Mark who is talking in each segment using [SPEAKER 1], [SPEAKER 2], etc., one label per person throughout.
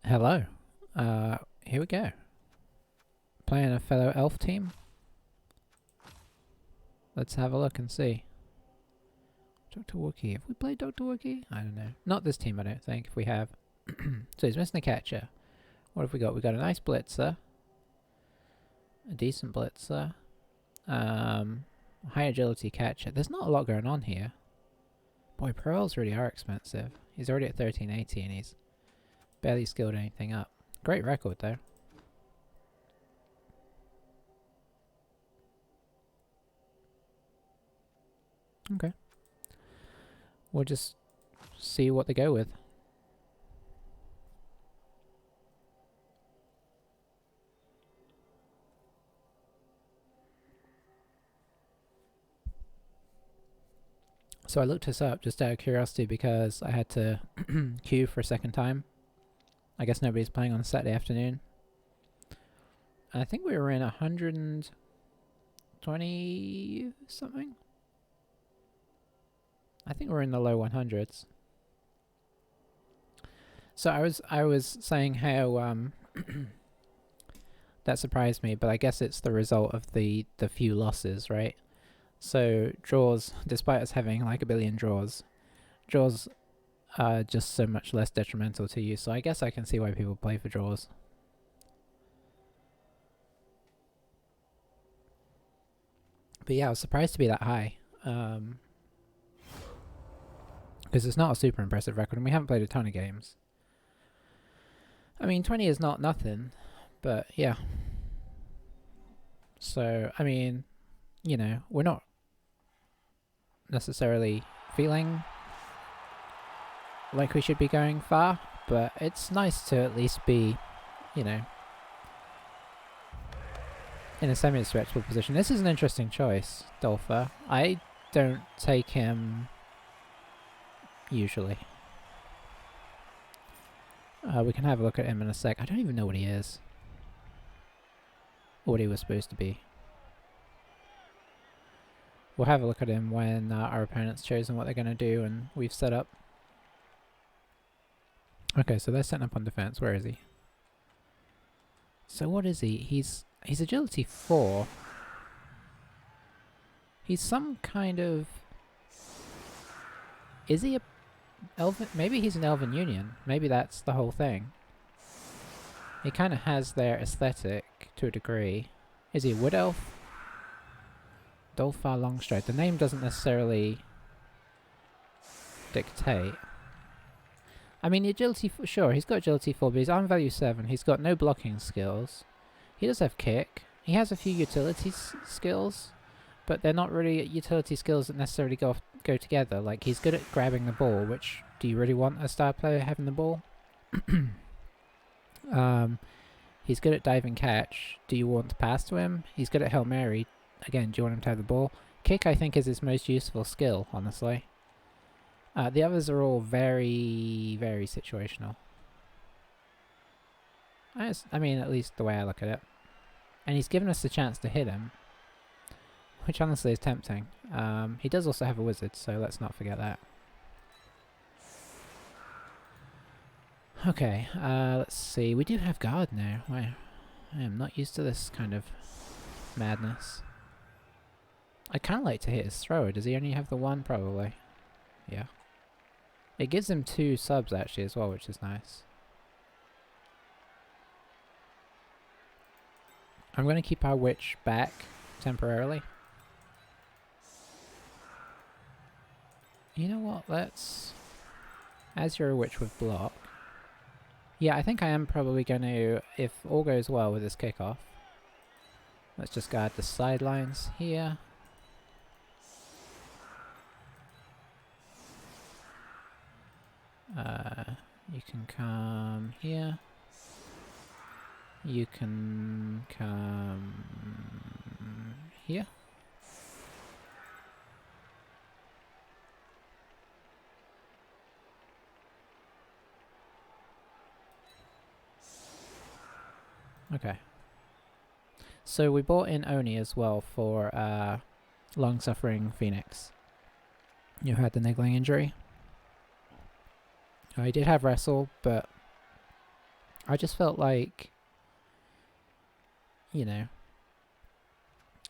[SPEAKER 1] Hello. Here we go. Playing a fellow elf team. Let's have a look and see. Dr. Wookie. Have we played Dr. Wookie? I don't know. Not this team, I don't think, if we have. So he's missing a catcher. What have we got? We got a nice blitzer. A decent blitzer. High agility catcher. There's not a lot going on here. Boy, pro rolls really are expensive. He's already at 1380 and he's barely skilled anything up. Great record though. Okay. We'll just see what they go with. So I looked this up just out of curiosity because I had to queue for a second time. I guess nobody's playing on a Saturday afternoon. I think we were in 120 something. I think we're in the low 100s. So I was saying how that surprised me, but I guess it's the result of the few losses, right? So draws, despite us having like a billion draws are just so much less detrimental to you. So I guess I can see why people play for draws. But yeah, I was surprised to be that high. Because it's not a super impressive record, and we haven't played a ton of games. I mean, 20 is not nothing, but yeah. So, I mean, you know, we're not necessarily feeling like we should be going far, but it's nice to at least be, you know, in a semi-respectable position. This is an interesting choice, Dolpha. I don't take him usually. We can have a look at him in a sec. I don't even know what he is. Or what he was supposed to be. We'll have a look at him when our opponent's chosen what they're going to do and we've set up. Okay, so they're setting up on defense. Where is he? So what is he? He's agility 4. He's some kind of... Is he a elven? Maybe he's an elven union. Maybe that's the whole thing. He kind of has their aesthetic to a degree. Is he a wood elf? Dolfar Longstride. The name doesn't necessarily dictate. I mean, the agility, sure, he's got agility 4, but he's arm value 7. He's got no blocking skills. He does have kick. He has a few utility skills, but they're not really utility skills that necessarily go together. Like, he's good at grabbing the ball, which, do you really want a star player having the ball? He's good at diving catch. Do you want to pass to him? He's good at Hail Mary. Again, do you want him to have the ball? Kick, I think, is his most useful skill, honestly. The others are all very, very situational. I mean, at least the way I look at it. And he's given us the chance to hit him, which honestly is tempting. He does also have a wizard, so let's not forget that. Okay, let's see. We do have guard now. Wow. I am not used to this kind of madness. I'd kind of like to hit his thrower. Does he only have the one? Probably. Yeah. It gives him 2 subs actually as well, which is nice. I'm going to keep our witch back temporarily. You know what? Let's... As you're a witch with block... Yeah, I think I am probably going to, if all goes well with this kickoff, let's just guard the sidelines here. You can come here. You can come here. Okay. So we bought in Oni as well for long-suffering Phoenix. You had the niggling injury. I did have wrestle, but I just felt like, you know,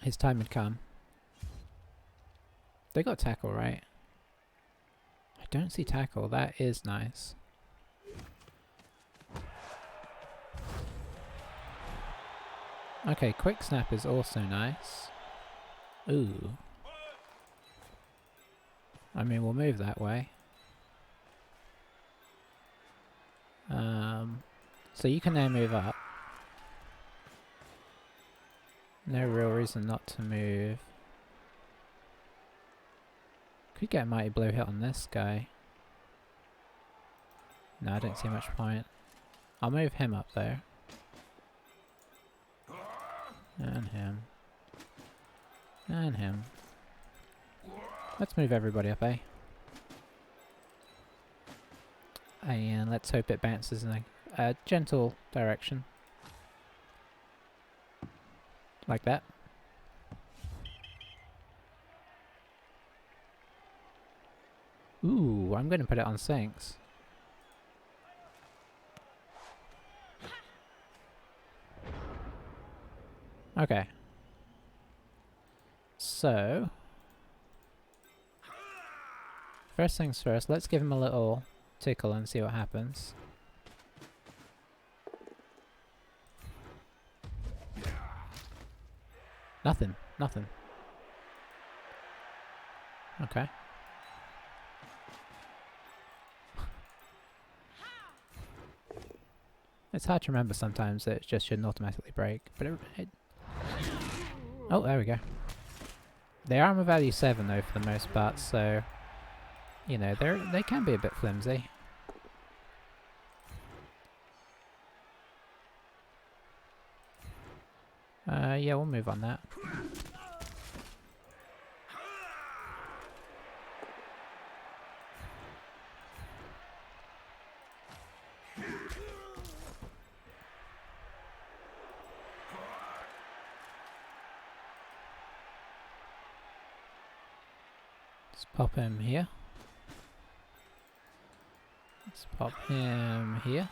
[SPEAKER 1] his time had come. They got tackle, right? I don't see tackle. That is nice. Okay, quick snap is also nice. Ooh. I mean, we'll move that way. So you can now move up. No real reason not to move. Could get a Mighty Blow hit on this guy. No, I don't see much point. I'll move him up there. And him. And him. Let's move everybody up, eh? And let's hope it bounces in a gentle direction. Like that. Ooh, I'm going to put it on sinks. Okay. So, first things first, let's give him a little tickle and see what happens. Nothing, nothing. Okay. It's hard to remember sometimes that it just shouldn't automatically break, but it oh, there we go. They are armor value 7 though for the most part, so you know, they can be a bit flimsy. Yeah, we'll move on that. Let's pop him here. Let's pop him here.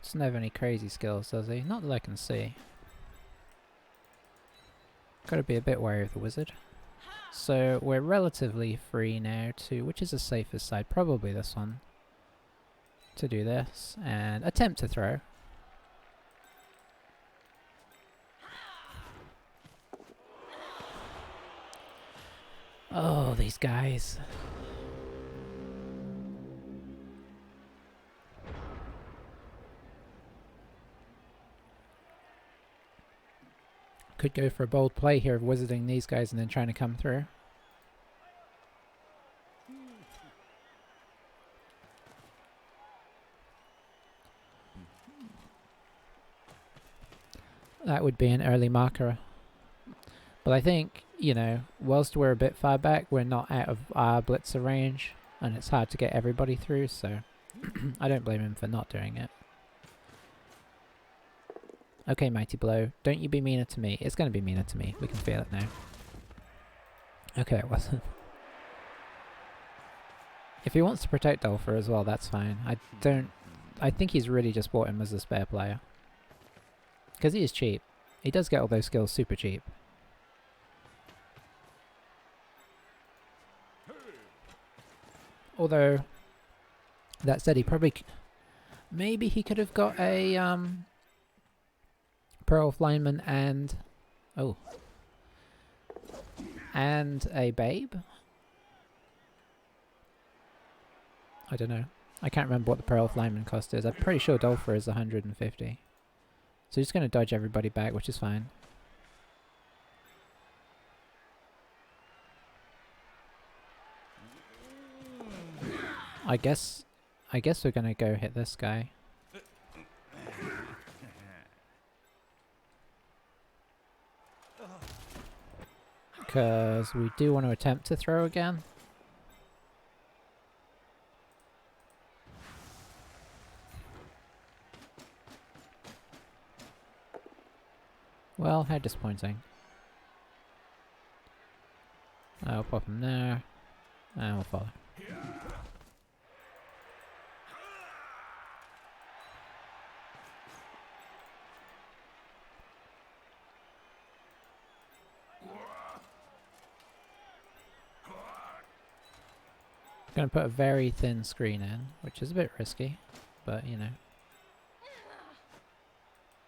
[SPEAKER 1] Doesn't have any crazy skills, does he? Not that I can see. Gotta be a bit wary of the wizard. So we're relatively free now to, which is the safest side, probably this one, to do this, and attempt to throw. Oh, these guys. Could go for a bold play here of wizarding these guys and then trying to come through. That would be an early marker. But I think, you know, whilst we're a bit far back, we're not out of our blitzer range, and it's hard to get everybody through, so I don't blame him for not doing it. Okay, Mighty Blow, don't you be meaner to me. It's going to be meaner to me. We can feel it now. Okay, it wasn't. If he wants to protect Dolphur as well, that's fine. I think he's really just bought him as a spare player. Because he is cheap. He does get all those skills super cheap. Although, that said, he probably... maybe he could have got a Pearl of Lineman and... oh. And a Babe? I don't know. I can't remember what the Pearl of Lineman cost is. I'm pretty sure Dolphur is 150. So he's just going to dodge everybody back, which is fine. I guess we're going to go hit this guy. Because we do want to attempt to throw again. Well, how disappointing. I'll pop him there. And we'll follow. Going to put a very thin screen in, which is a bit risky, but you know.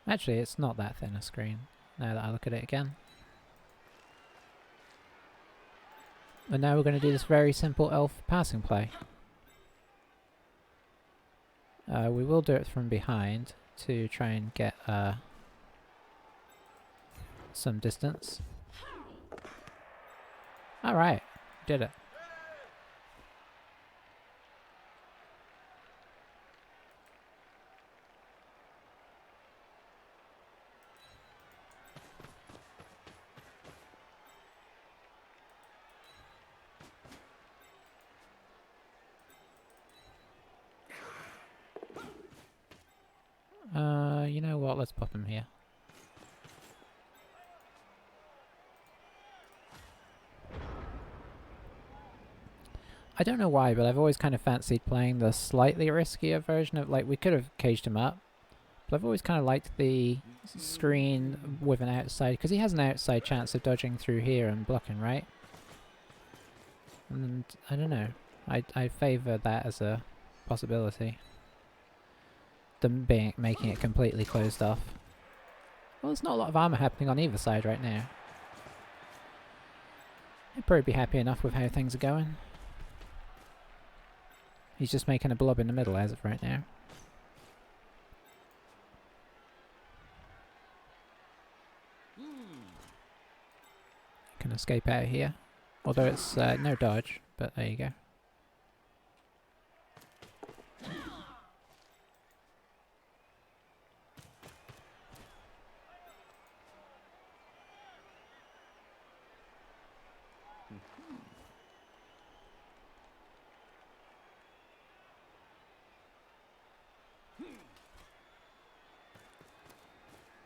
[SPEAKER 1] Actually, it's not that thin a screen, now that I look at it again. And now we're going to do this very simple elf passing play. We will do it from behind to try and get some distance. Alright, did it. You know what, let's pop him here. I don't know why, but I've always kind of fancied playing the slightly riskier version of, like, we could have caged him up, but I've always kind of liked the screen with an outside, because he has an outside chance of dodging through here and blocking, right? And I don't know, I favour that as a possibility. Them making it completely closed off. Well, there's not a lot of armour happening on either side right now. He'd probably be happy enough with how things are going. He's just making a blob in the middle as of right now. Can escape out of here. Although it's no dodge, but there you go.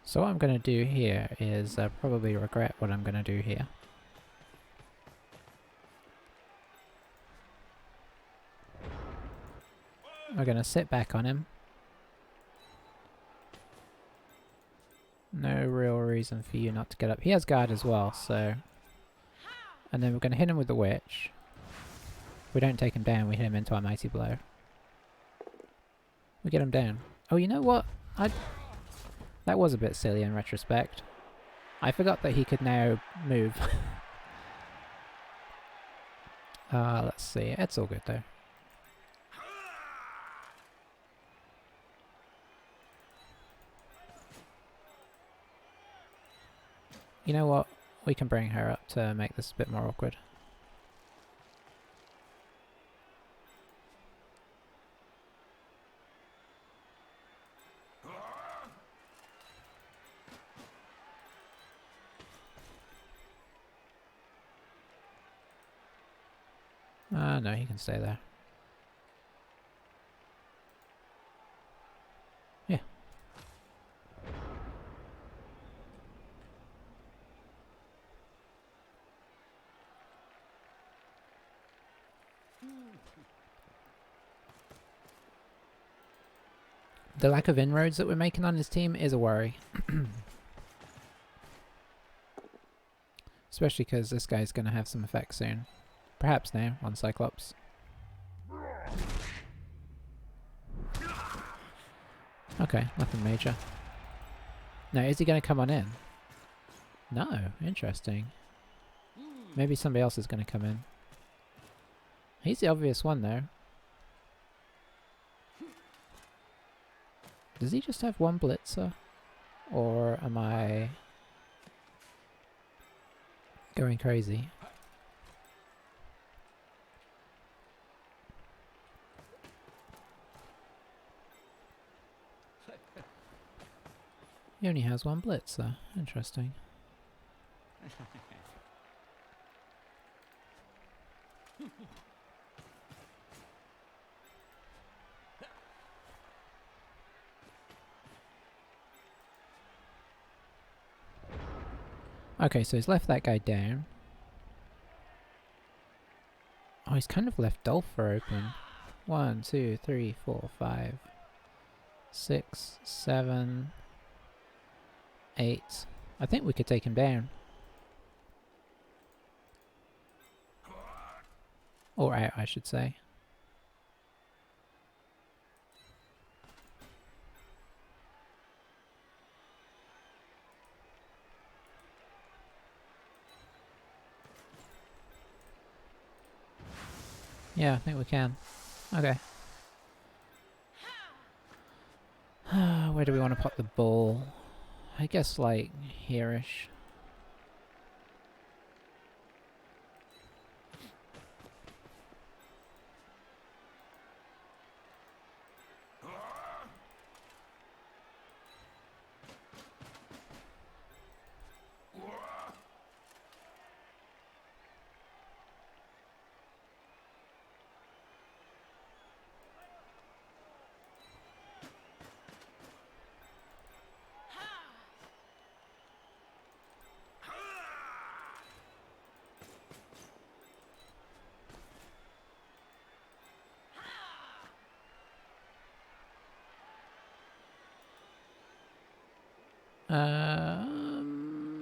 [SPEAKER 1] So what I'm going to do here is probably regret what I'm going to do here. We're going to sit back on him. No real reason for you not to get up. He has guard as well, so... And then we're going to hit him with the witch. If we don't take him down, we hit him into our mighty blow. We get him down. Oh, you know what? That was a bit silly in retrospect. I forgot that he could now move. Let's see. It's all good though. You know what? We can bring her up to make this a bit more awkward. No, he can stay there. Yeah. The lack of inroads that we're making on his team is a worry. Especially because this guy's going to have some effect soon. Perhaps now, on Cyclops. Okay, nothing major. Now, is he going to come on in? No, interesting. Maybe somebody else is going to come in. He's the obvious one, though. Does he just have one blitzer? Or am I going crazy? He only has one blitzer. Interesting. Okay, so he's left that guy down. Oh, he's kind of left Dolpher open. 1, 2, 3, 4, 5, 6, 7, 8. I think we could take him down. Or out, I should say. Yeah, I think we can. Okay. Where do we want to pop the ball? I guess like here-ish.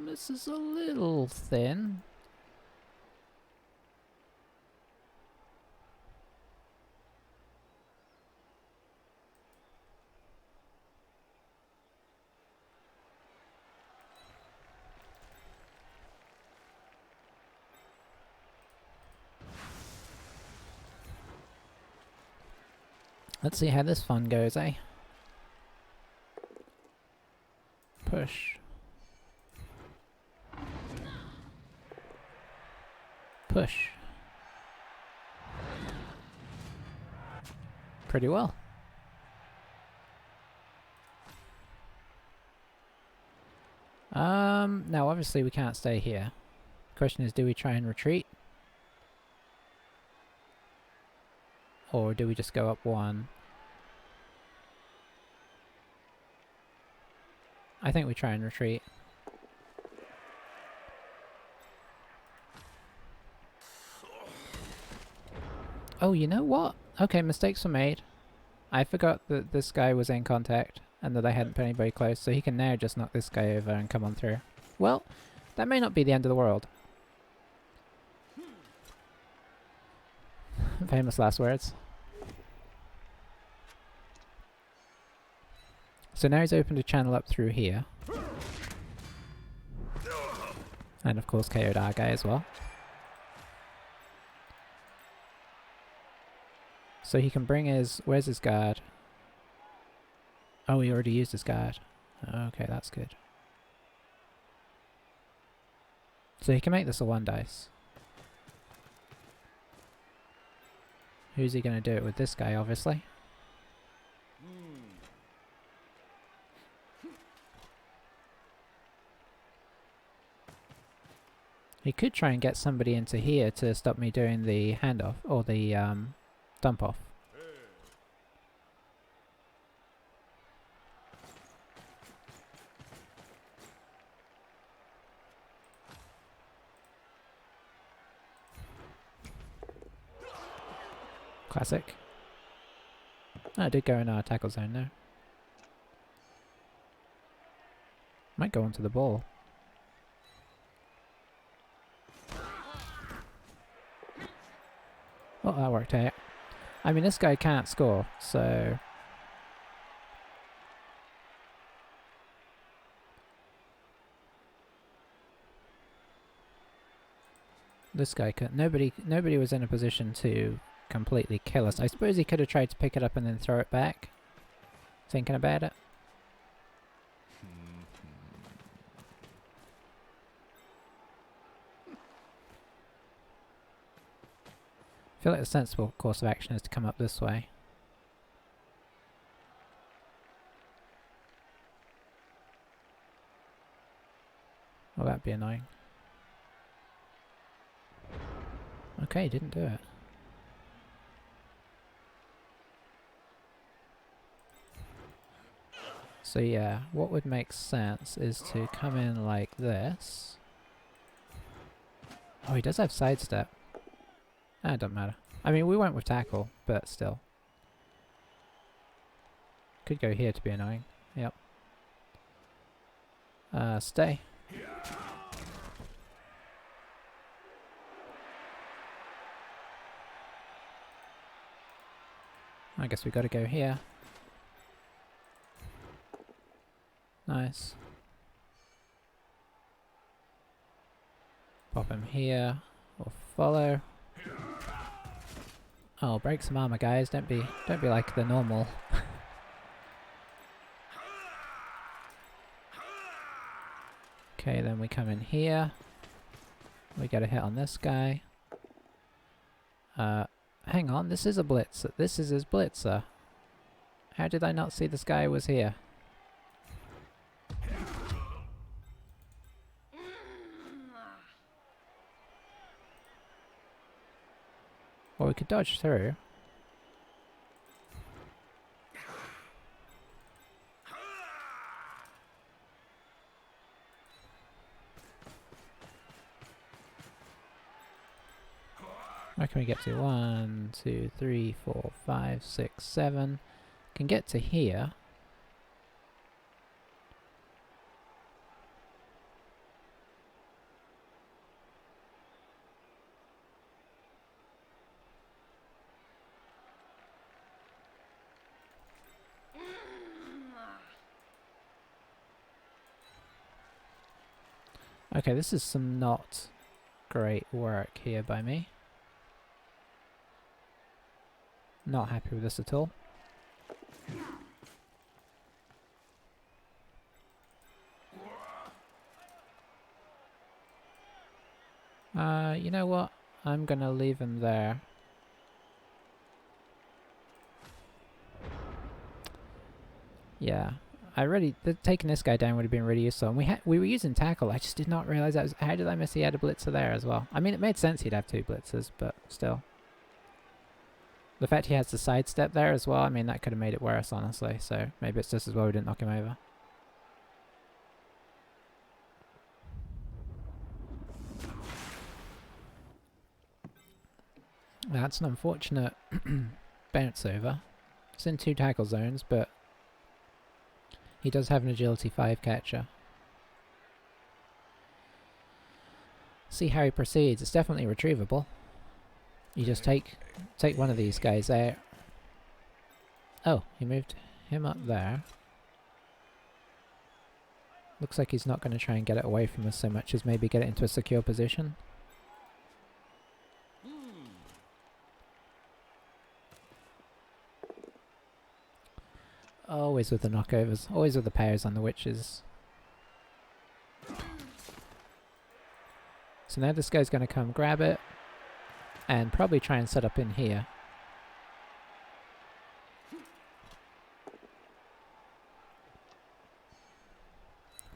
[SPEAKER 1] This is a little thin. Let's see how this fun goes, eh? Push. Push. Pretty well. Now obviously we can't stay here. Question is, do we try and retreat? Or do we just go up one? I think we try and retreat. Oh, you know what? Okay, mistakes were made. I forgot that this guy was in contact and that I hadn't put anybody close, so he can now just knock this guy over and come on through. Well, that may not be the end of the world. Famous last words. So now he's opened a channel up through here. And of course KO'd our guy as well. So he can bring his... Where's his guard? Oh, he already used his guard. Okay, that's good. So he can make this a 1 dice. Who's he going to do it with? This guy, obviously. He could try and get somebody into here to stop me doing the handoff, or the dump off. Classic. Oh, I did go in our tackle zone now. Might go onto the ball. Well, that worked out. I mean, this guy can't score, so... This guy could... Nobody was in a position to completely kill us. I suppose he could have tried to pick it up and then throw it back. Thinking about it. I feel like the sensible course of action is to come up this way. Well, that'd be annoying. Okay, didn't do it. So yeah, what would make sense is to come in like this. Oh, he does have sidestep. Ah, it doesn't matter. I mean, we went with tackle, but still. Could go here to be annoying. Yep. Stay. I guess we gotta go here. Nice. Pop him here. We'll follow. Oh, break some armor, guys. Don't be like the normal. Okay, then we come in here. We get a hit on this guy. Hang on, this is a blitzer. This is his blitzer. How did I not see this guy was here? Well, we could dodge through. Where can we get to? 1, 2, 3, 4, 5, 6, 7. Can get to here. Okay, this is some not great work here by me. Not happy with this at all. You know what? I'm gonna leave him there. Yeah, taking this guy down would have been really useful. And we were using tackle. I just did not realize that was. How did I miss he had a blitzer there as well? I mean, it made sense he'd have 2 blitzers, but still. The fact he has the sidestep there as well, I mean, that could have made it worse, honestly. So maybe it's just as well we didn't knock him over. That's an unfortunate bounce over. It's in 2 tackle zones, but he does have an agility 5 catcher. See how he proceeds. It's definitely retrievable. You just take one of these guys out. Oh, he moved him up there. Looks like he's not going to try and get it away from us so much as maybe get it into a secure position. Always with the knockovers. Always with the powers on the witches. So now this guy's going to come grab it. And probably try and set up in here.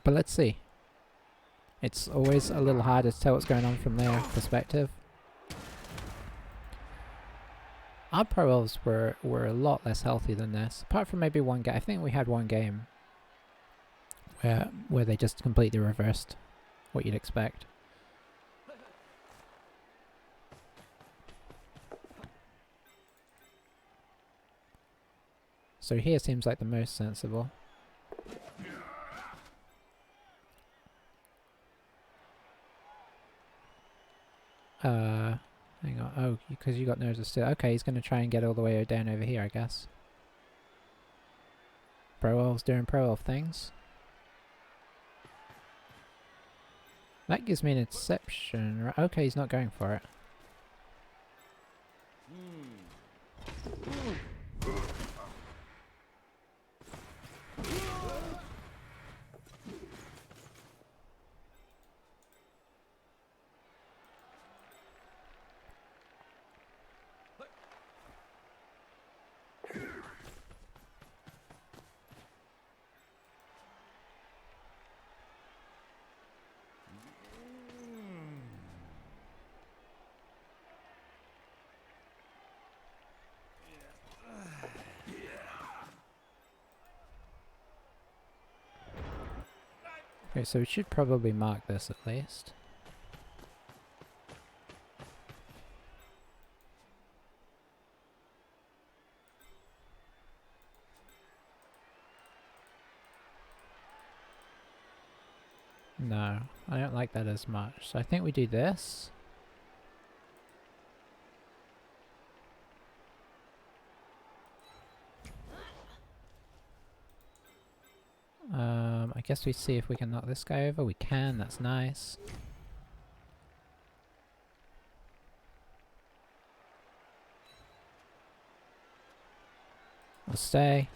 [SPEAKER 1] But let's see. It's always a little harder to tell what's going on from their perspective. Our Pro Elves were a lot less healthy than this. Apart from maybe one game. I think we had one game where they just completely reversed what you'd expect. So here seems like the most sensible. Hang on. Oh, because you got nose of steel. Okay, he's going to try and get all the way down over here, I guess. Pro Elves doing Pro Elf things. That gives me an exception. Okay, he's not going for it. Okay, so we should probably mark this at least. No, I don't like that as much. So I think we do this. I guess we see if we can knock this guy over. We can, that's nice. stay.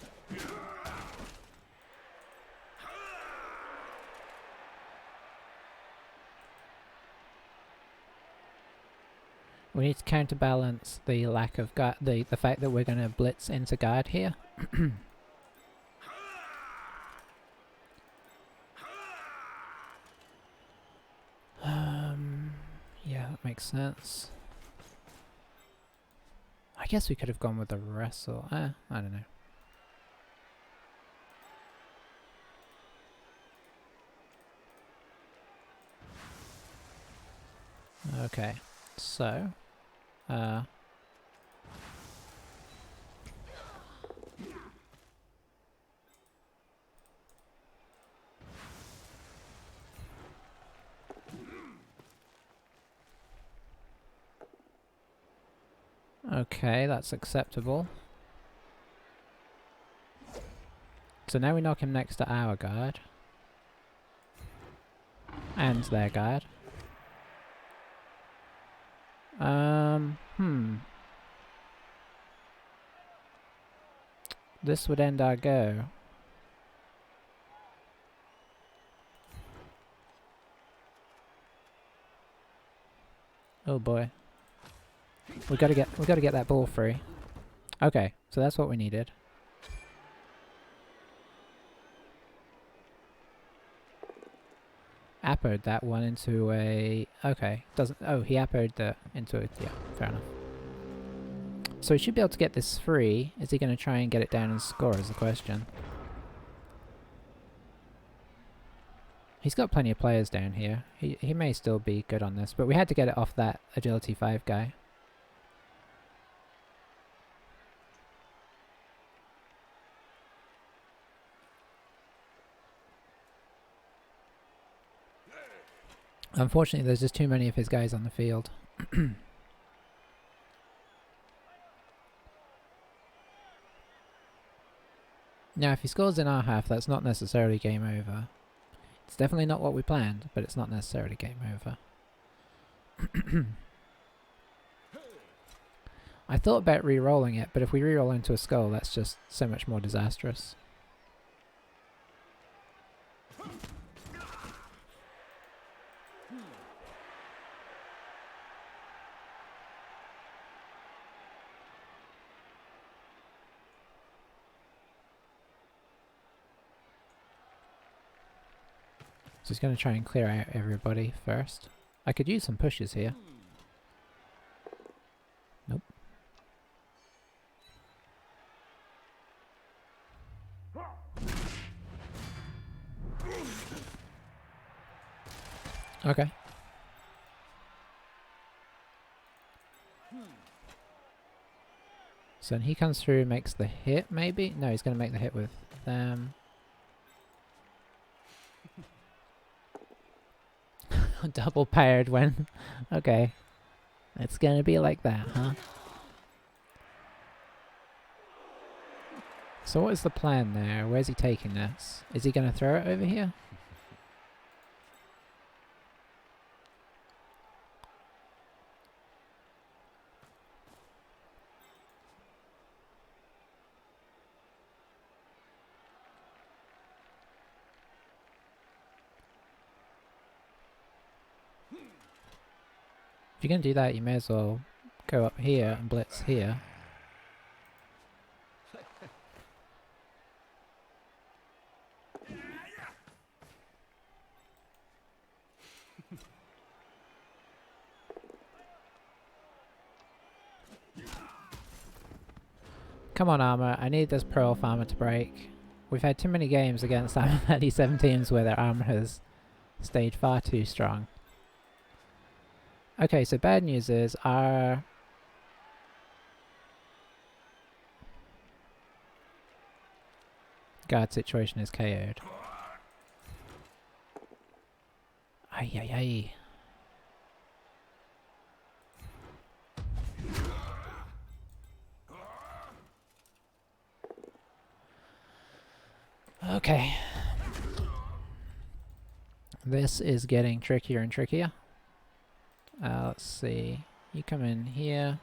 [SPEAKER 1] We need to counterbalance the lack of guard, the fact that we're going to blitz into guard here. Yeah, that makes sense. I guess we could have gone with the wrestle. I don't know. Okay, so okay, that's acceptable. So now we knock him next to our guard. And their guard. This would end our go. Oh boy. We gotta get that ball free. Okay, so that's what we needed. Appoed that one into a... Okay, doesn't... Oh, he appoed the... into it. Yeah, fair enough. So he should be able to get this free. Is he going to try and get it down and score is the question. He's got plenty of players down here. He may still be good on this, but we had to get it off that Agility 5 guy. Unfortunately, there's just too many of his guys on the field. Now, if he scores in our half, that's not necessarily game over. It's definitely not what we planned, but it's not necessarily game over. I thought about re-rolling it, but if we re-roll into a skull, that's just so much more disastrous. So he's going to try and clear out everybody first. I could use some pushes here. Nope. Okay. So then he comes through, makes the hit, maybe? No, he's going to make the hit with them. Double paired when... Okay. It's going to be like that, huh? So what is the plan there? Where's he taking this? Is he going to throw it over here? If you're going to do that, you may as well go up here and blitz here. Come on, armor. I need this pro elf armor to break. We've had too many games against Armor 37 teams where their armor has stayed far too strong. Okay, so bad news is our... guard situation is KO'd. Ay, ay, ay. Okay. This is getting trickier and trickier. Let's see. You come in here.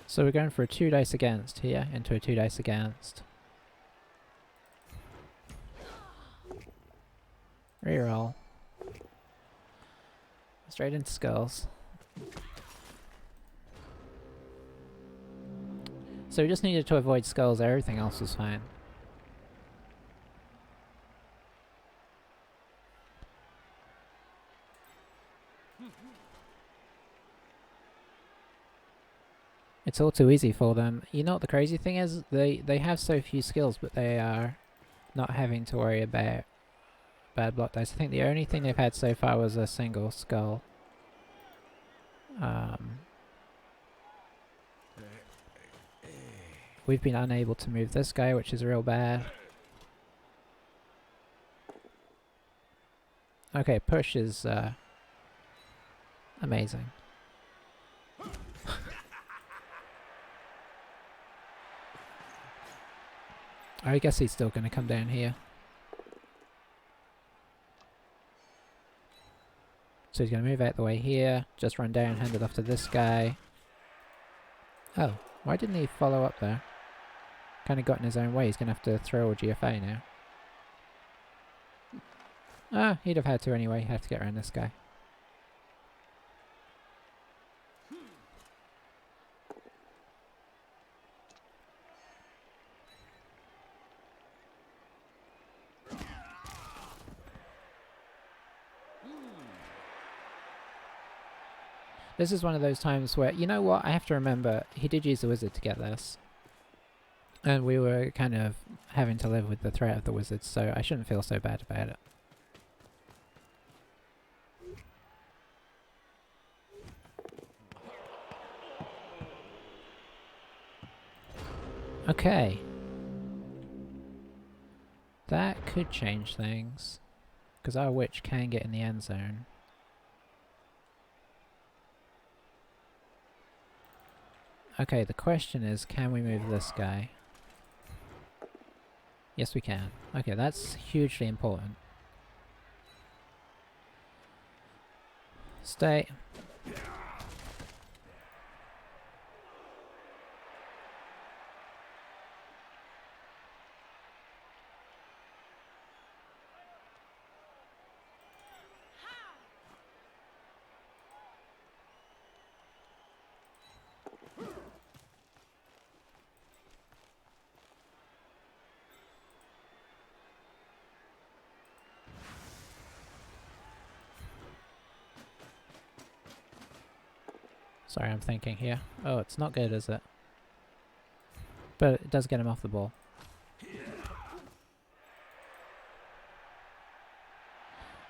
[SPEAKER 1] So we're going for a 2 dice against here, into a 2 dice against. Reroll. Straight into skulls. So we just needed to avoid skulls, everything else was fine. It's all too easy for them. You know what the crazy thing is? They have so few skills, but they are not having to worry about bad block dice. I think the only thing they've had so far was a single skull. We've been unable to move this guy, which is real bad. Okay, push is amazing. I guess he's still going to come down here. So he's going to move out the way here, just run down, hand it off to this guy. Oh, why didn't he follow up there? Kind of got in his own way. He's going to have to throw a GFA now. Ah, he'd have had to anyway. Have to get around this guy. This is one of those times where, you know what, I have to remember, he did use the wizard to get this. And we were kind of having to live with the threat of the wizard, so I shouldn't feel so bad about it. Okay. That could change things, because our witch can get in the end zone. Okay, the question is, can we move this guy? Yes, we can. Okay, that's hugely important. Stay. Sorry, I'm thinking here. Oh, it's not good, is it? But it does get him off the ball.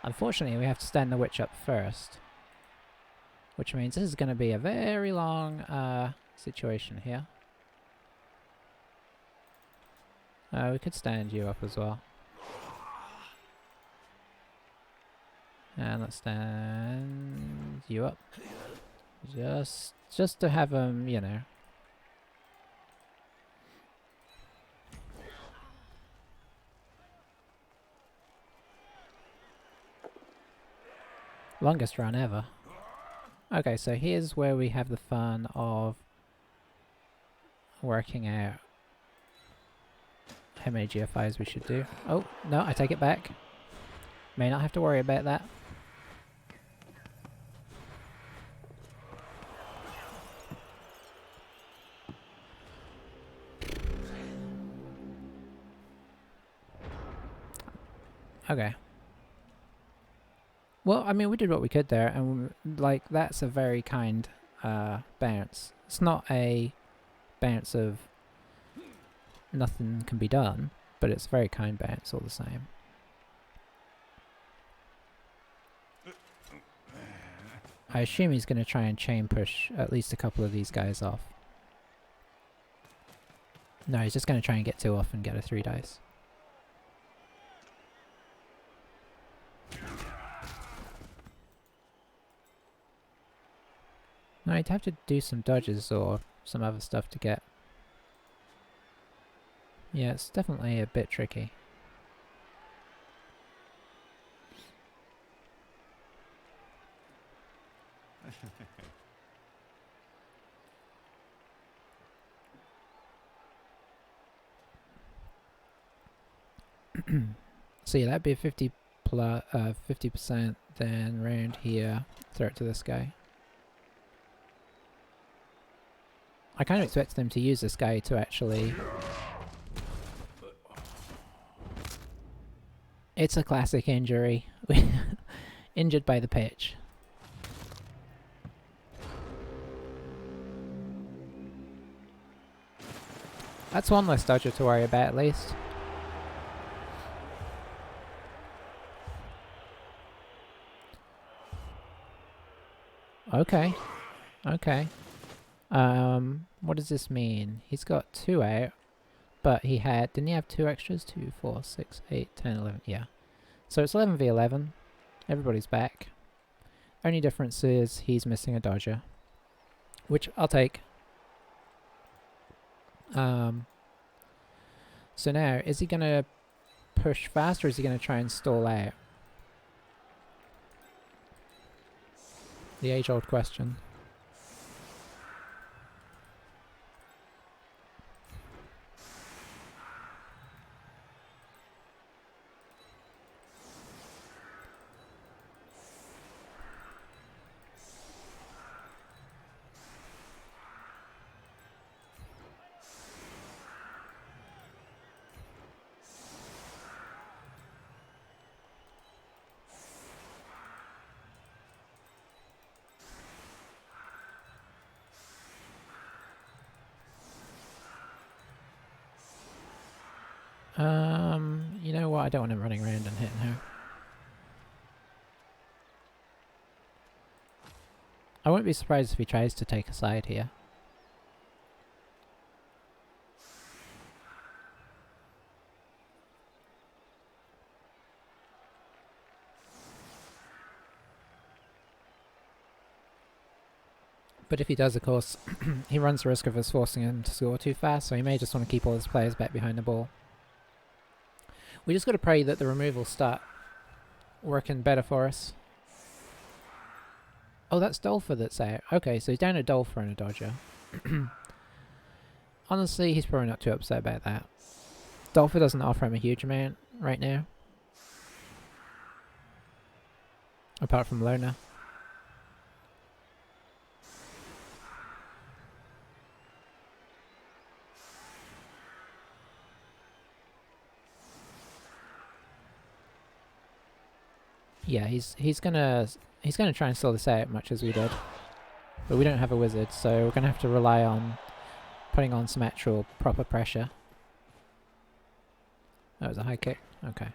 [SPEAKER 1] Unfortunately, we have to stand the witch up first. Which means this is going to be a very long situation here. We could stand you up as well. And let's stand you up. Just to have him, you know. Longest run ever. Okay, so here's where we have the fun of working out how many GFIs we should do. Oh, no, I take it back. May not have to worry about that. Okay. Well, I mean, we did what we could there, and like, that's a very kind bounce. It's not a bounce of nothing can be done, but it's a very kind bounce all the same. I assume he's going to try and chain push at least a couple of these guys off. No, he's just going to try and get 2 off and get a 3 dice. No, he'd have to do some dodges or some other stuff to get. Yeah, it's definitely a bit tricky. So yeah, that'd be a 50 plus 50%. Then round here, throw it to this guy. I kind of expected them to use this guy to actually. It's a classic injury. Injured by the pitch. That's one less dodger to worry about at least. Okay. Okay. What does this mean? He's got 2 out, but he had... Didn't he have 2 extras? 2, 4, 6, 8, 10, 11. Yeah. So it's 11v11. Everybody's back. Only difference is he's missing a dodger, which I'll take. So now, is he going to push fast or is he going to try and stall out? The age-old question. You know what? I don't want him running around and hitting her. I won't be surprised if he tries to take a side here. But if he does, of course, he runs the risk of us forcing him to score too fast, so he may just want to keep all his players back behind the ball. We just got to pray that the removals start working better for us. Oh, that's Dolpher that's out. Okay, so he's down a Dolpher and a Dodger. Honestly, he's probably not too upset about that. Dolpher doesn't offer him a huge amount right now. Apart from Lona. Yeah, he's gonna try and stall this out much as we did. But we don't have a wizard, so we're gonna have to rely on putting on some actual proper pressure. That was a high kick. Okay.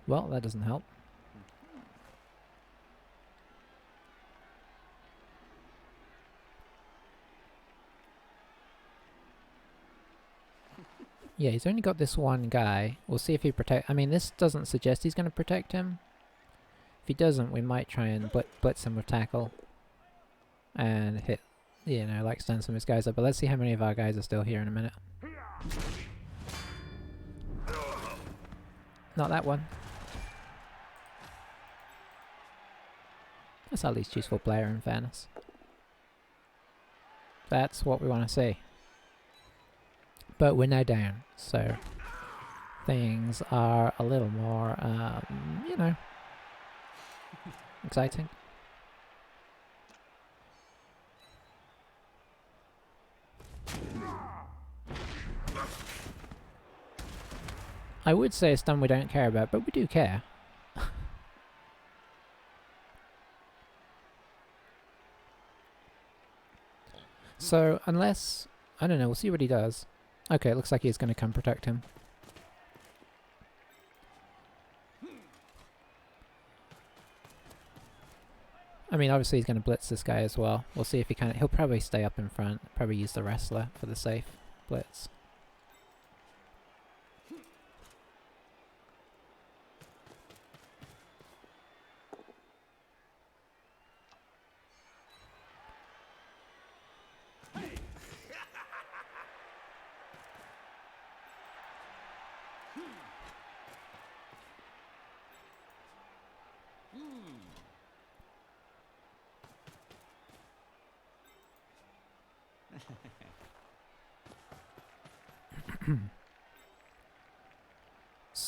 [SPEAKER 1] Well, that doesn't help. Yeah, he's only got this one guy. We'll see if he I mean, this doesn't suggest he's going to protect him. If he doesn't, we might try and blitz him with tackle. And hit, you know, like stun some of his guys up. But let's see how many of our guys are still here in a minute. Not that one. That's our least useful player, in fairness. That's what we want to see. But we're now down, so things are a little more, you know, exciting. I would say a stun we don't care about, but we do care. So, unless... I don't know, we'll see what he does. Okay, it looks like he's going to come protect him. I mean, obviously he's going to blitz this guy as well. We'll see if he can. He'll probably stay up in front. Probably use the wrestler for the safe blitz.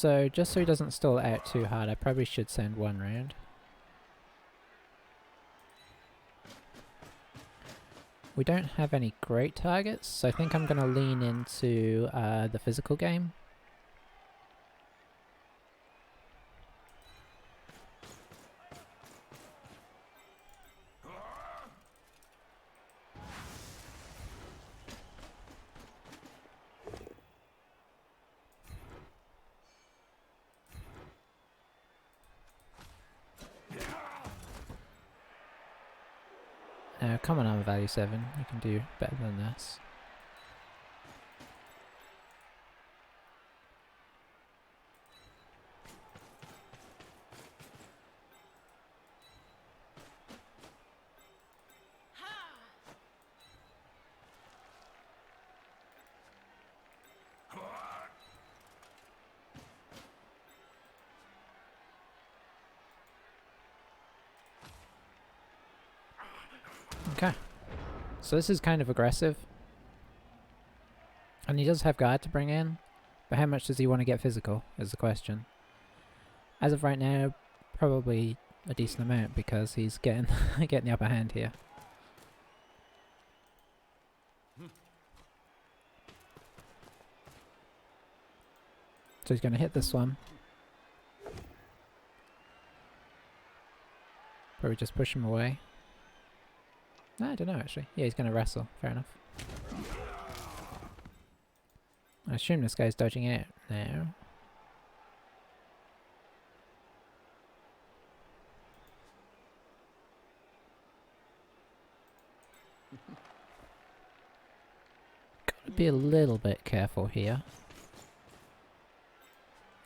[SPEAKER 1] So, just so he doesn't stall it out too hard, I probably should send one round. We don't have any great targets, so I think I'm going to lean into the physical game. Come on, value 7. You can do better than this. Okay. So this is kind of aggressive. And he does have guard to bring in, but how much does he want to get physical is the question. As of right now, probably a decent amount because he's getting getting the upper hand here. So he's going to hit this one. Probably just push him away. No, I don't know actually. Yeah, he's going to wrestle. Fair enough. I assume this guy's dodging out now. Gotta be a little bit careful here.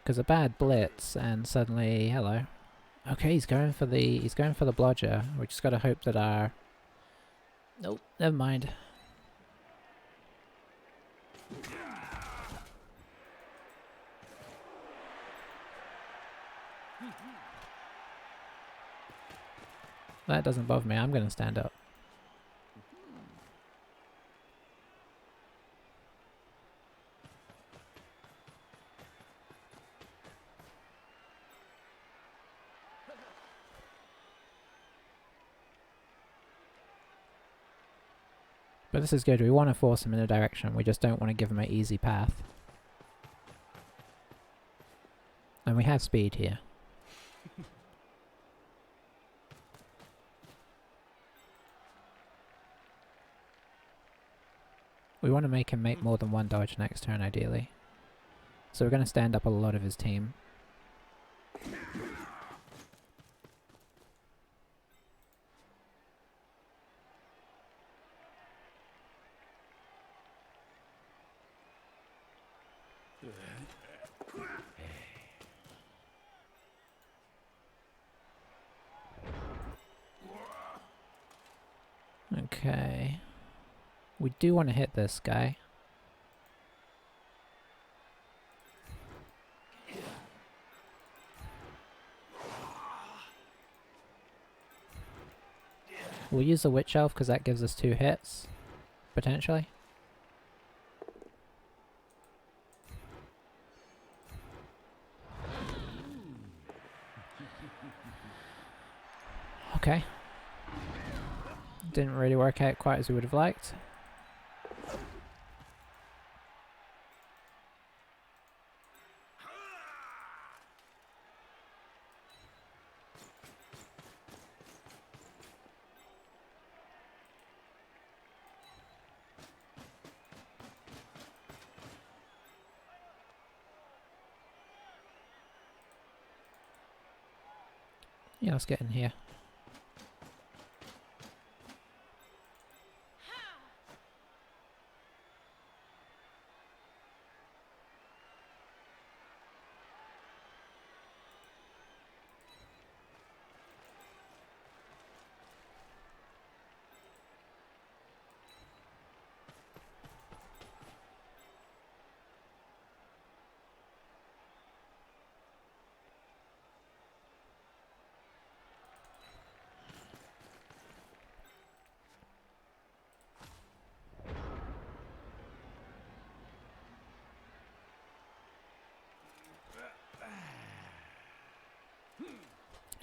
[SPEAKER 1] Because a bad blitz and suddenly, hello. Okay, he's going for the blodger. We just gotta hope that our... Nope, never mind. That doesn't bother me, I'm gonna stand up. But this is good, we want to force him in a direction, we just don't want to give him an easy path. And we have speed here. We want to make him make more than one dodge next turn, ideally. So we're going to stand up a lot of his team. Okay. We do want to hit this guy. We'll use the Witch Elf because that gives us 2 hits, potentially. Okay. Didn't really work out quite as we would have liked. Yeah, let's get in here.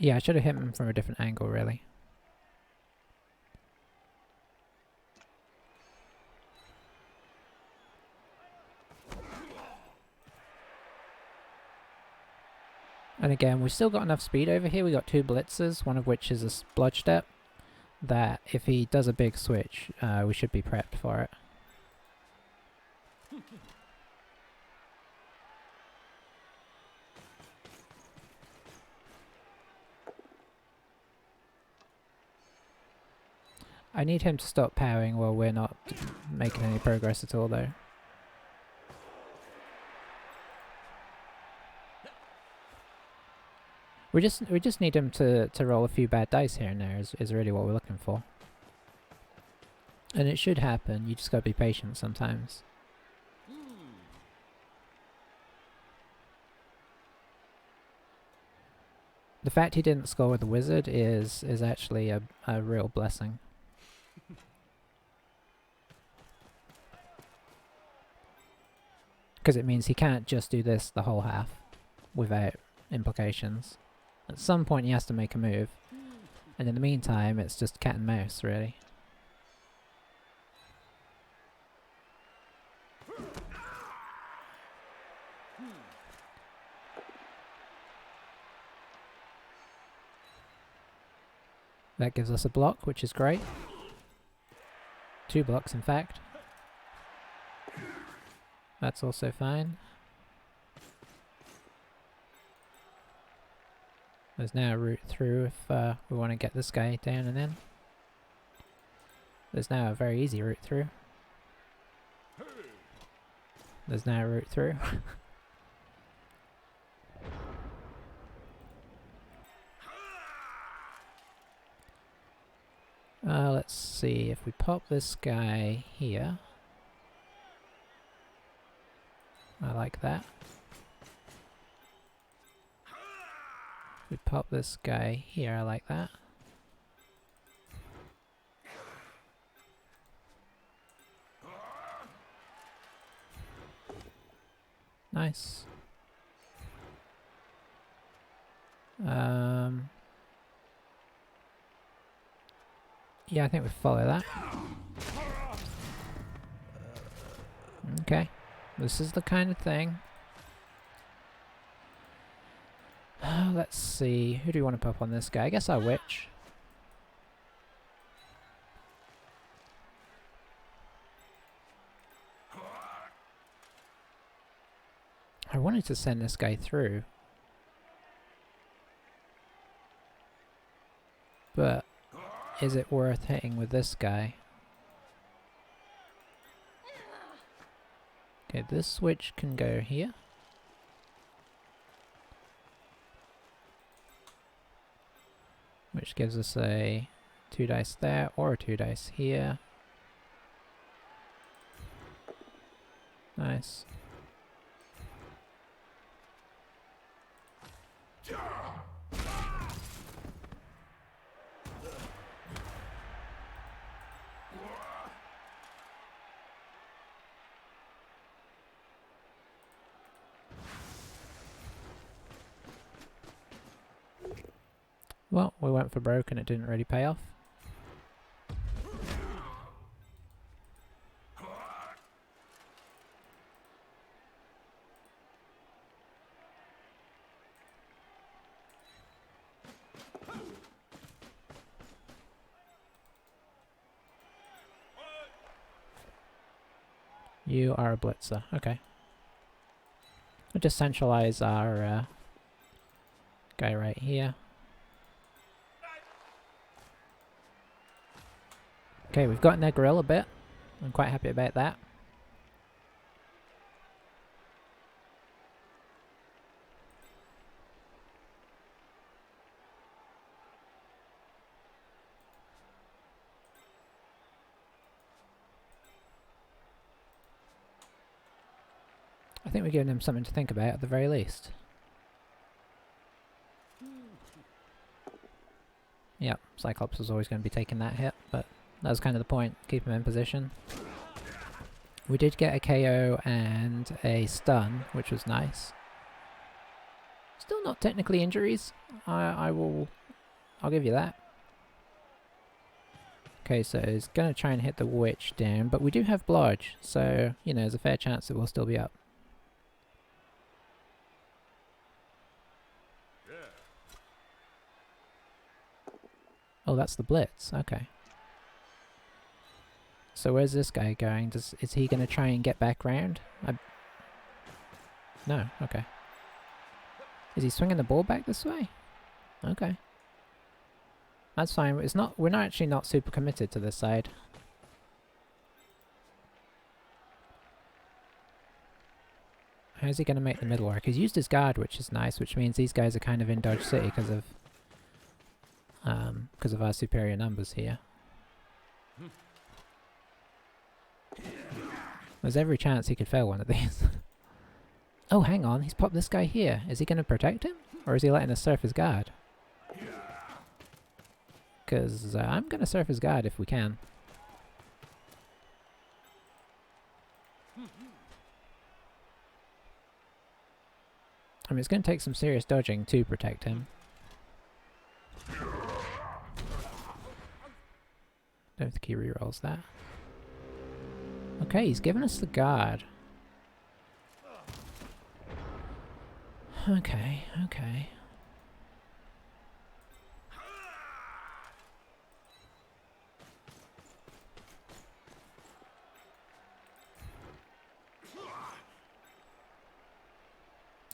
[SPEAKER 1] Yeah, I should have hit him from a different angle, really. And again, we've still got enough speed over here. We got 2 blitzers, one of which is a bludge step, that if he does a big switch, we should be prepped for it. I need him to stop powering while we're not making any progress at all, though. We just need him to roll a few bad dice here and there is really what we're looking for. And it should happen, you just gotta be patient sometimes. The fact he didn't score with the wizard is actually a real blessing. Because it means he can't just do this the whole half without implications. At some point he has to make a move, and in the meantime it's just cat and mouse, really. That gives us a block, which is great. 2 blocks, in fact. That's also fine. There's now a route through if we want to get this guy down and in. There's now a very easy route through. There's now a route through. Let's see, if we pop this guy here. I like that. If we pop this guy here, I like that. Nice. Yeah, I think we follow that. Okay. This is the kind of thing. Let's see. Who do we want to pop on this guy? I guess our witch. I wanted to send this guy through. But is it worth hitting with this guy? Okay, this switch can go here. Which gives us a 2 dice there, or a 2 dice here. Nice. Well, we went for broke and it didn't really pay off. You are a blitzer, okay. We'll just centralize our guy right here. Okay, we've gotten their grill a bit. I'm quite happy about that. I think we're giving them something to think about at the very least. Yep, Cyclops was always going to be taking that hit, but that was kind of the point, keep him in position. We did get a KO and a stun, which was nice. Still not technically injuries. I'll give you that. Okay, so he's gonna try and hit the witch down, but we do have Blodge, so, you know, there's a fair chance it will still be up. Oh, that's the Blitz, okay. So where's this guy going? Is he gonna try and get back round? No, okay. Is he swinging the ball back this way? Okay. That's fine. We're not actually not super committed to this side. How's he going to make the middle work? He's used his guard, which is nice, which means these guys are kind of in Dodge City because of our superior numbers here. There's every chance he could fail one of these. Oh, hang on. He's popped this guy here. Is he going to protect him? Or is he letting us surf his guard? Because I'm going to surf his guard if we can. I mean, it's going to take some serious dodging to protect him. Don't think he rerolls that. Okay, he's given us the guard. Okay, okay.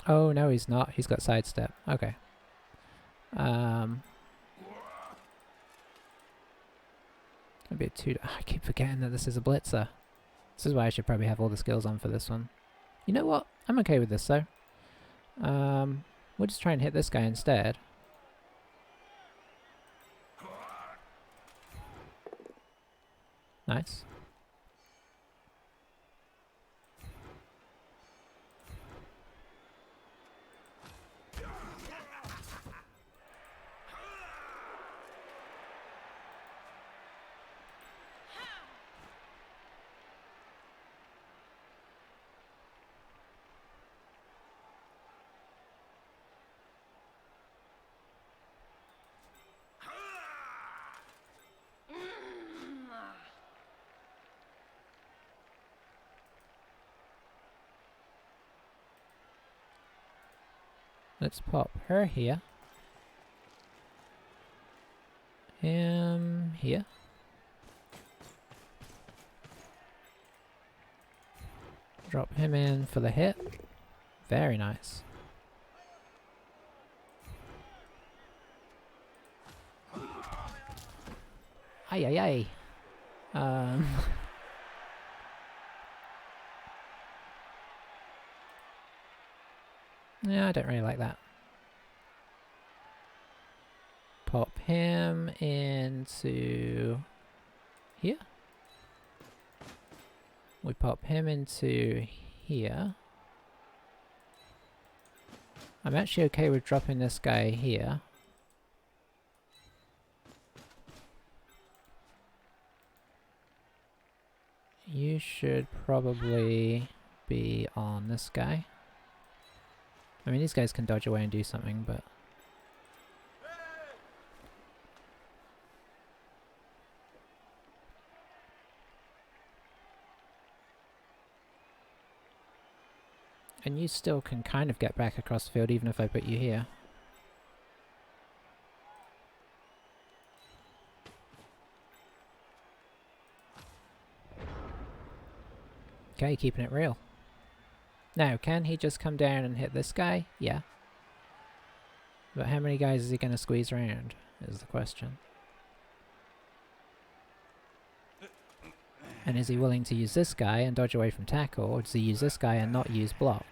[SPEAKER 1] Oh, no, he's not. He's got sidestep. Okay. A bit too... I keep forgetting that this is a blitzer. This is why I should probably have all the skills on for this one. You know what? I'm okay with this, though. We'll just try and hit this guy instead. Nice. Let's pop her here. Him here. Drop him in for the hit. Very nice. Ay ay ay. Yeah, I don't really like that. Pop him into here. We pop him into here. I'm actually okay with dropping this guy here. You should probably be on this guy. I mean, these guys can dodge away and do something, but... And you still can kind of get back across the field even if I put you here. Okay, keeping it real. Now, can he just come down and hit this guy? Yeah. But how many guys is he going to squeeze around, is the question. And is he willing to use this guy and dodge away from tackle, or does he use this guy and not use block?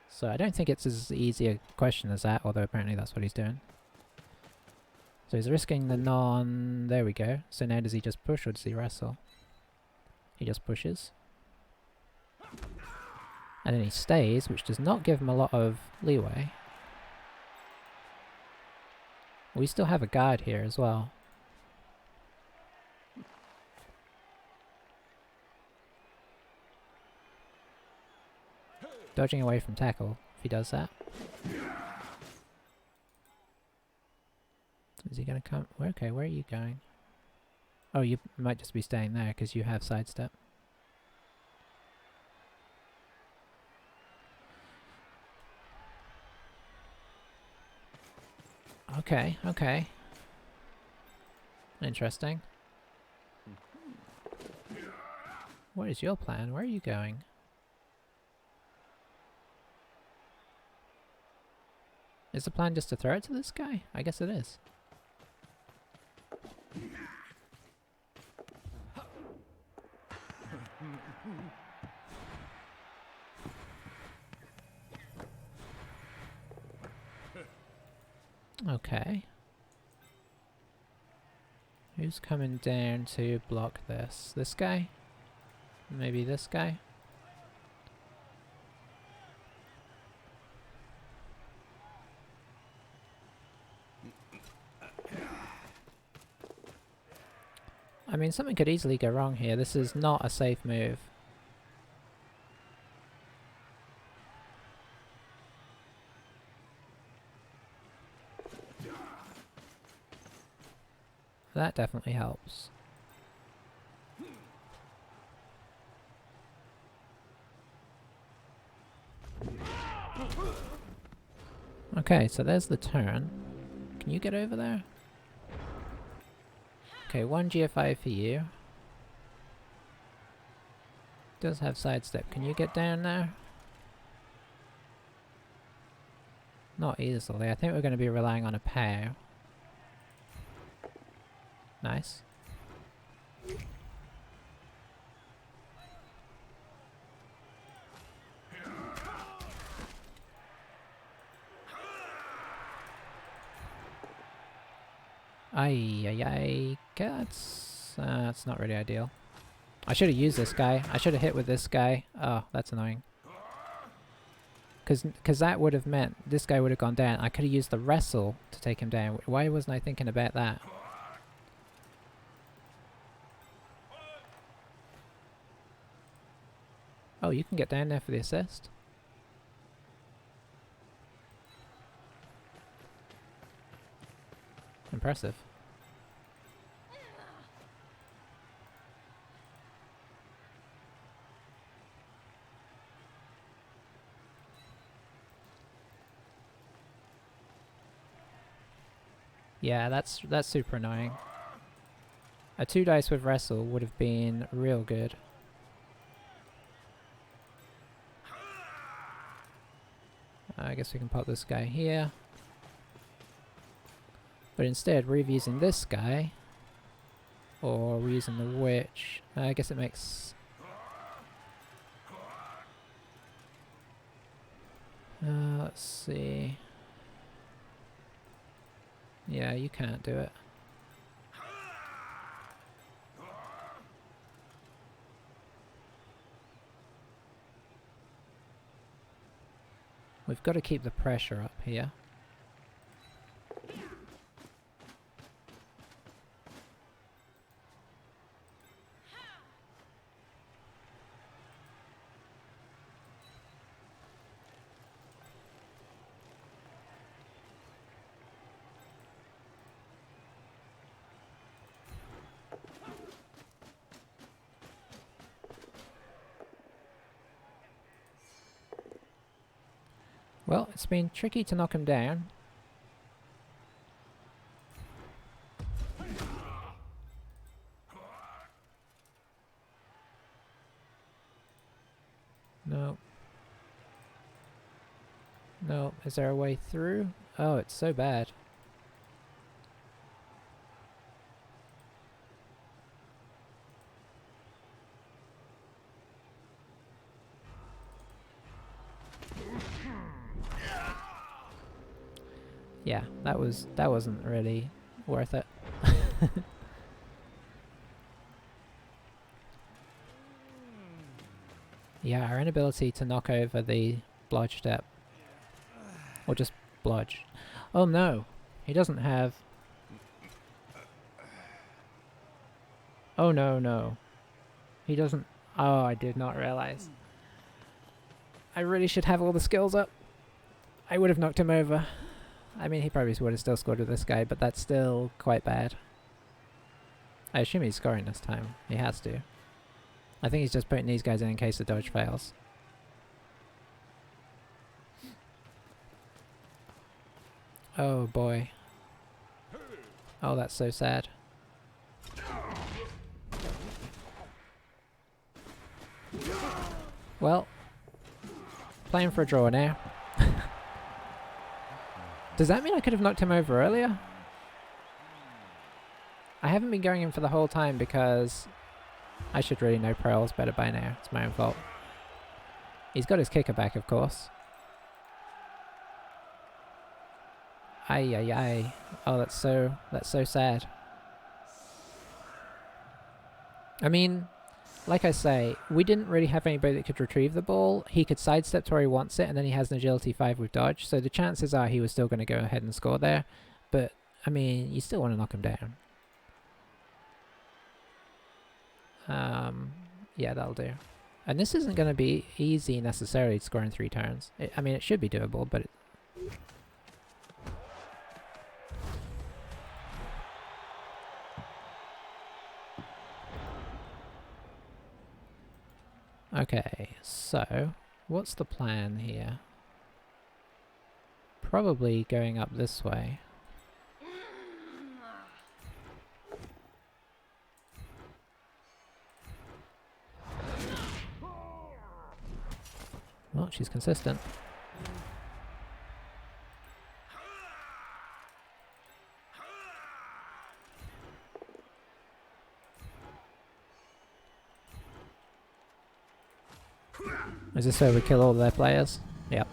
[SPEAKER 1] So I don't think it's as easy a question as that, although apparently that's what he's doing. So he's risking the non... There we go. So now does he just push or does he wrestle? He just pushes. And then he stays, which does not give him a lot of leeway. We still have a guard here as well. Dodging away from tackle, if he does that. gonna come? Okay, where are you going? Oh, you might just be staying there because you have sidestep. Okay, okay. Interesting. What is your plan? Where are you going? Is the plan just to throw it to this guy? I guess it is. Okay. Who's coming down to block this? This guy? Maybe this guy? I mean, something could easily go wrong here. This is not a safe move. That definitely helps. Okay, so there's the turn. Can you get over there? Okay, 1 GFI for you. Does have sidestep. Can you get down there? Not easily. I think we're going to be relying on a pair. Nice. Ay. That's not really ideal. I should have used this guy. I should have hit with this guy. Oh, that's annoying. Because that would have meant this guy would have gone down. I could have used the wrestle to take him down. Why wasn't I thinking about that? Oh, you can get down there for the assist. Impressive. Yeah, that's super annoying. A 2 dice with wrestle would have been real good. I guess we can pop this guy here. But instead, we're either using this guy, or we're using the witch. I guess it makes... let's see... Yeah, you can't do it. We've got to keep the pressure up here. Well, it's been tricky to knock him down. No. No, is there a way through? Oh, it's so bad. Yeah, that wasn't really worth it. Yeah, our inability to knock over the blodge step. Or just blodge. Oh no! He doesn't have... Oh no. He doesn't... Oh, I did not realize. I really should have all the skills up. I would have knocked him over. I mean, he probably would have still scored with this guy, but that's still quite bad. I assume he's scoring this time. He has to. I think he's just putting these guys in case the dodge fails. Oh boy. Oh, that's so sad. Well, playing for a draw now. Does that mean I could have knocked him over earlier? I haven't been going in for the whole time because I should really know Pearls better by now. It's my own fault. He's got his kicker back, of course. Ay ay ay. Oh, that's so sad. I mean, like I say, we didn't really have anybody that could retrieve the ball. He could sidestep to where he wants it, and then he has an agility 5 with dodge, so the chances are he was still going to go ahead and score there. But, I mean, you still want to knock him down. Yeah, that'll do. And this isn't going to be easy necessarily, scoring 3 turns. I mean, it should be doable, but... Okay, so what's the plan here? Probably going up this way. Well, she's consistent. Is this where we kill all their players? Yep.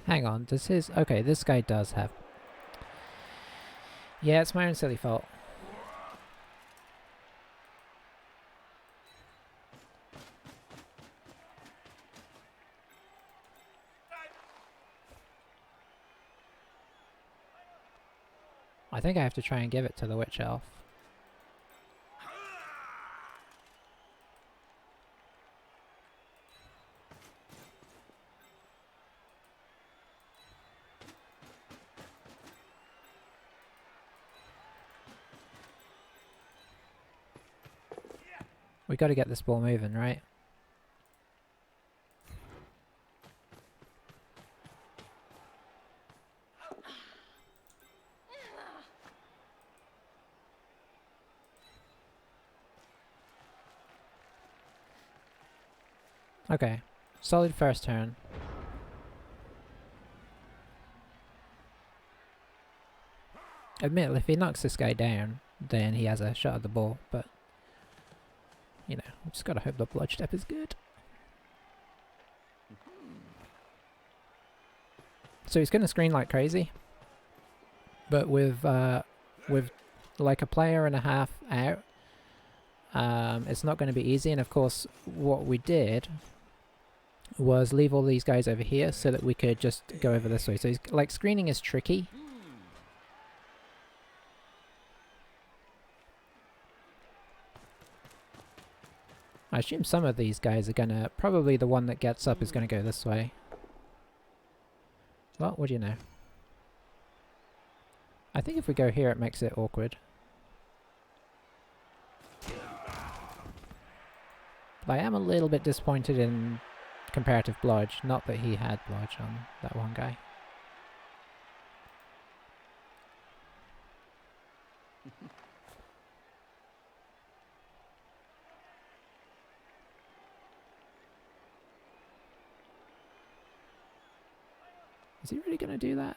[SPEAKER 1] Hang on, does his... Okay, this guy does have... Yeah, it's my own silly fault. I think I have to try and give it to the Witch Elf. We got to get this ball moving, right? Okay, solid first turn. Admittedly, if he knocks this guy down, then he has a shot at the ball, but... You know, we just gotta hope the bludge step is good. So he's gonna screen like crazy, but with like a player and a half out, it's not going to be easy. And of course, what we did was leave all these guys over here so that we could just go over this way. So he's, like, screening is tricky. I assume some of these guys are gonna... Probably the one that gets up is gonna go this way. Well, what do you know? I think if we go here it makes it awkward. But I am a little bit disappointed in comparative blodge. Not that he had blodge on that one guy. Is he really gonna do that?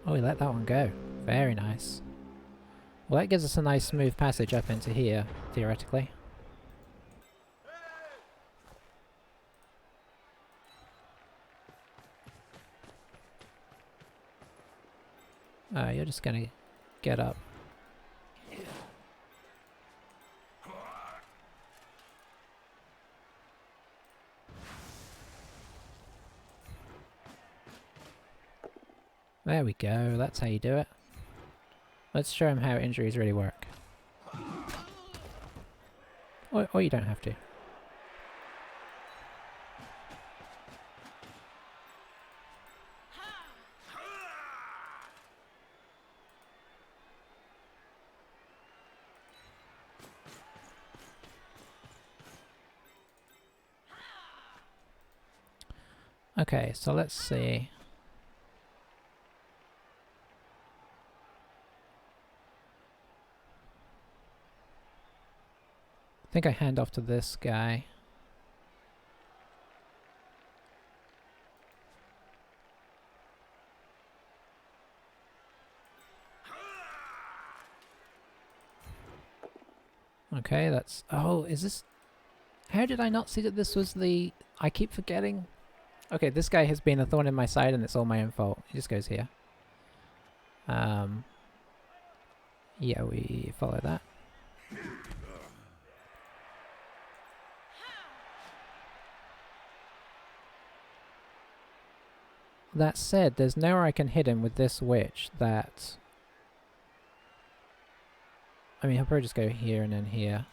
[SPEAKER 1] Oh, we let that one go. Very nice. Well, that gives us a nice smooth passage up into here, theoretically. You're just gonna get up. There we go, that's how you do it. Let's show him how injuries really work. Or you don't have to. Okay, so let's see. I think I hand off to this guy. Okay, that's... Oh, is this... How did I not see that this was the... I keep forgetting. Okay, this guy has been a thorn in my side and it's all my own fault. He just goes here. Yeah, we follow that. That said, there's nowhere I can hit him with this witch that... I mean, he'll probably just go here and then here.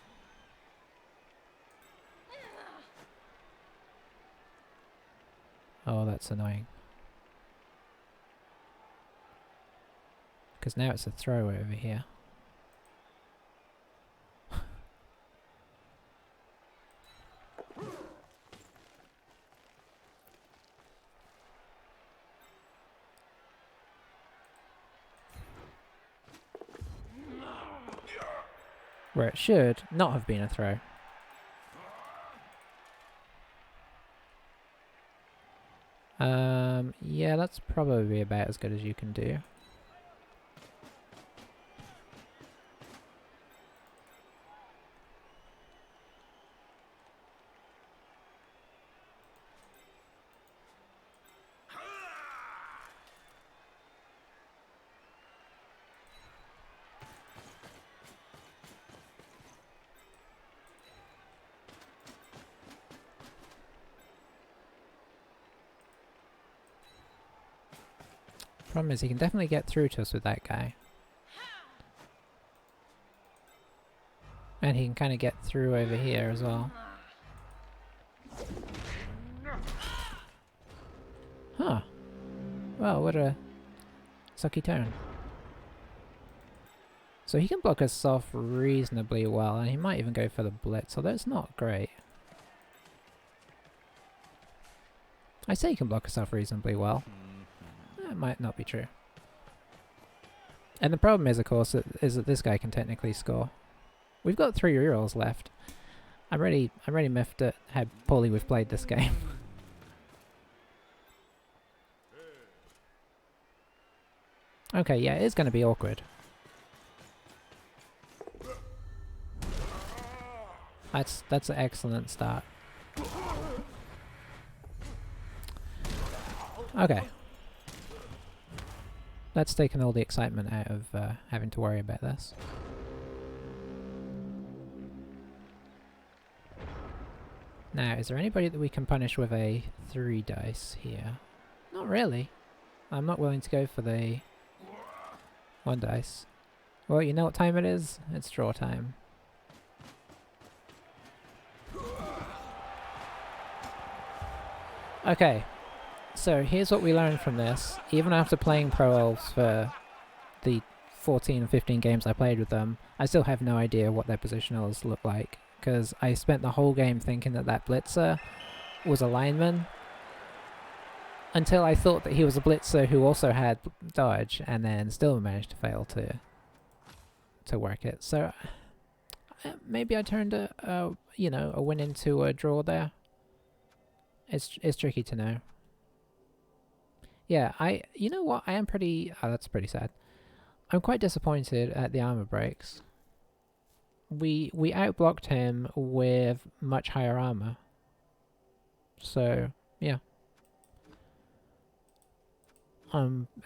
[SPEAKER 1] Oh, that's annoying. Because now it's a throw over here. Where it should not have been a throw. Yeah, that's probably about as good as you can do. Problem is, he can definitely get through to us with that guy. And he can kind of get through over here as well. Huh. Well, what a sucky turn. So he can block us off reasonably well, and he might even go for the blitz, although it's not great. I say he can block us off reasonably well. That might not be true. And the problem is, of course, is that this guy can technically score. We've got 3 rerolls left. I'm really miffed at how poorly we've played this game. Okay, yeah, it is going to be awkward. That's an excellent start. Okay. That's taken all the excitement out of having to worry about this. Now, is there anybody that we can punish with a 3 dice here? Not really. I'm not willing to go for the 1 dice. Well, you know what time it is? It's draw time. Okay. So here's what we learned from this. Even after playing Pro Elves for the 14 or 15 games I played with them, I still have no idea what their positionals look like. Because I spent the whole game thinking that that blitzer was a lineman. Until I thought that he was a blitzer who also had dodge, and then still managed to fail to work it. So maybe I turned a win into a draw there. It's tricky to know. Yeah, you know what? I am pretty. Oh, that's pretty sad. I'm quite disappointed at the armor breaks. We outblocked him with much higher armor. So yeah.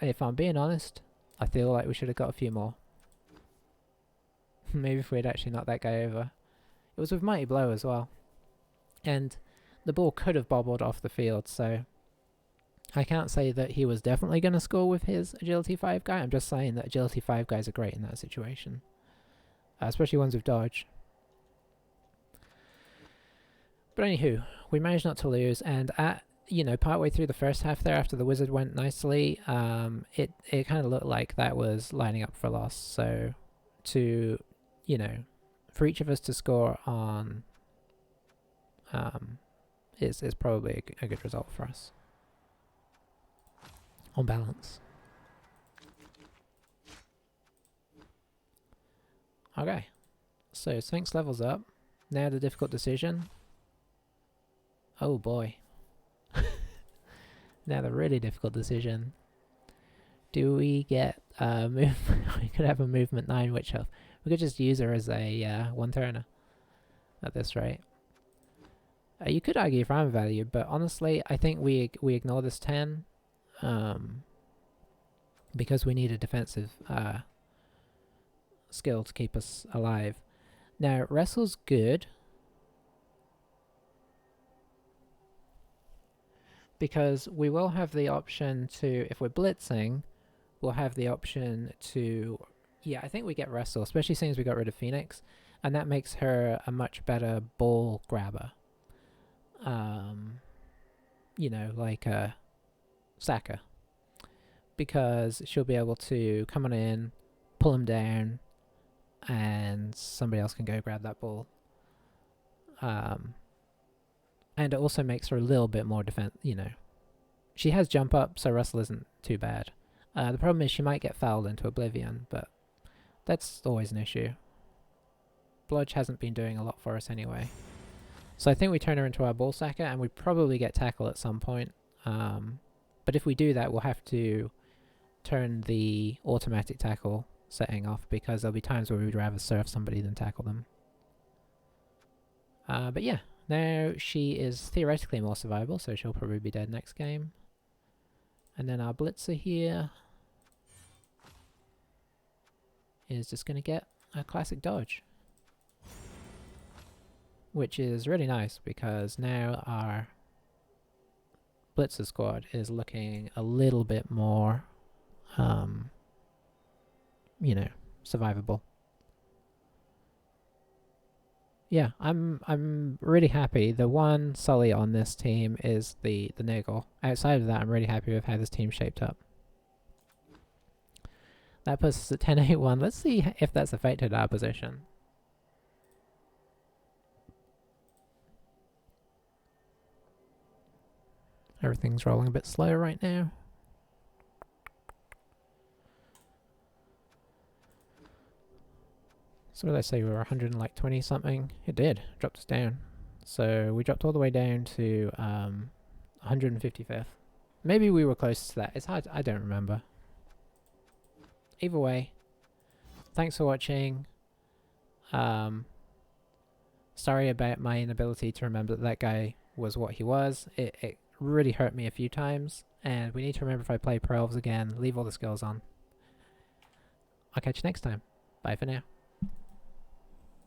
[SPEAKER 1] If I'm being honest, I feel like we should have got a few more. Maybe if we'd actually knocked that guy over. It was with Mighty Blow as well. And the ball could have bobbled off the field, so I can't say that he was definitely going to score with his Agility 5 guy. I'm just saying that Agility 5 guys are great in that situation. Especially ones with dodge. But anywho, we managed not to lose, and at, you know, partway through the first half there, after the wizard went nicely, it kind of looked like that was lining up for a loss. So to, you know, for each of us to score on is probably a good result for us. On balance. Okay. So Sphinx levels up. Now the difficult decision. Oh boy. Now the really difficult decision. Do we get move? We could have a movement 9 witch elf. We could just use her as a one turner at this rate. You could argue for armor value, but honestly, I think we ignore this 10 because we need a defensive skill to keep us alive. Now, Wrestle's good because we will have the option to, if we're blitzing, we'll have the option to, yeah, I think we get Wrestle, especially since we got rid of Phoenix, and that makes her a much better ball grabber. You know, like Saka, because she'll be able to come on in, pull him down, and somebody else can go grab that ball. And it also makes her a little bit more you know. She has jump up, so Russell isn't too bad. The problem is she might get fouled into oblivion, but that's always an issue. Blodge hasn't been doing a lot for us anyway. So I think we turn her into our ball sacker, and we probably get tackle at some point. But if we do that, we'll have to turn the automatic tackle setting off, because there'll be times where we'd rather surf somebody than tackle them. But yeah, now she is theoretically more survivable, so she'll probably be dead next game. And then our blitzer here is just going to get a classic dodge, which is really nice because now our blitzer squad is looking a little bit more, you know, survivable. Yeah, I'm really happy. The one Sully on this team is the Niggle. Outside of that, I'm really happy with how this team shaped up. That puts us at 10-8-1. Let's see if that's affected our position. Everything's rolling a bit slow right now. So what did I say, we were 120 something? It did, dropped us down. So we dropped all the way down to 155th. Maybe we were close to that. It's hard, I don't remember. Either way, thanks for watching. Sorry about my inability to remember that guy was what he was. It really hurt me a few times, and we need to remember, if I play Pro Elves again, leave all the skills on. I'll catch you next time. Bye for now.